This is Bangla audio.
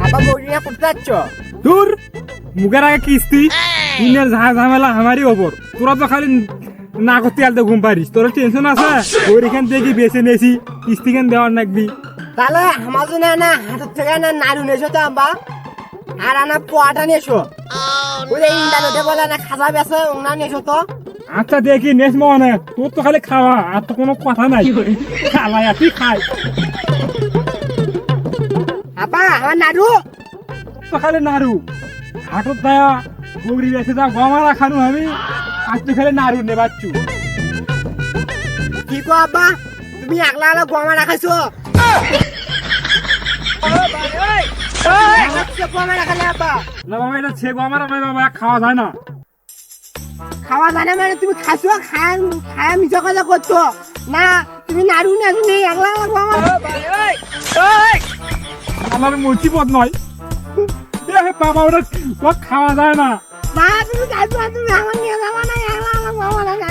আবার বউরিয়া করতে যাচ্ছ? দূর মুখের আগে কিস্তি দিনের ঝামেলা আমারই ওপর। তোরা তো খালি না করতে আলতে ঘুম পারিস, তোর টেনশন আছে? ওইখান থেকে বেছে নিয়েছি, কিস্তি খান দেওয়ার নাকবি। তাহলে আমার জন্য না হাটের থেকে না নাড়ু নেছো তো আব্বা, আর আনা পোয়াটা নেছো। ওই যে ইন্টারনেটে বলে না খাজা বেছে ওনা নেছো তো। আচ্ছা দেখি নেক্সট মনে, তোর তো খালি খাওয়া আর তো কোনো কথা নাই। খালাই তুই খাই আব্বা আমার নাড়ু। তো খালি নাড়ু হাটত দেয়া গৌরী বেছে যা গমারা খানু আমি, আর তুই খালি নাড়ু নেবাচ্ছু। কি কো আব্বা, তুমি একলা একলা গোমা রাখাইছো? গোমা রাখালে আব্বা না বাবা, এটা ছে গমারা নয় বাবা, খাওয়া যায় না। খাওয়া জানে মানে তুমি খাইছো, খায়া মিছা কথা করছো না? তুমি নাড়ু না তুমি একলা একলা গোমা। আমার মুসিবত নয় বাবা, ওটা খাওয়া যায় না। না তুমি খাইছো, তুমি আমার নিয়ে যাবা না, একলা একলা গোমা রাখা।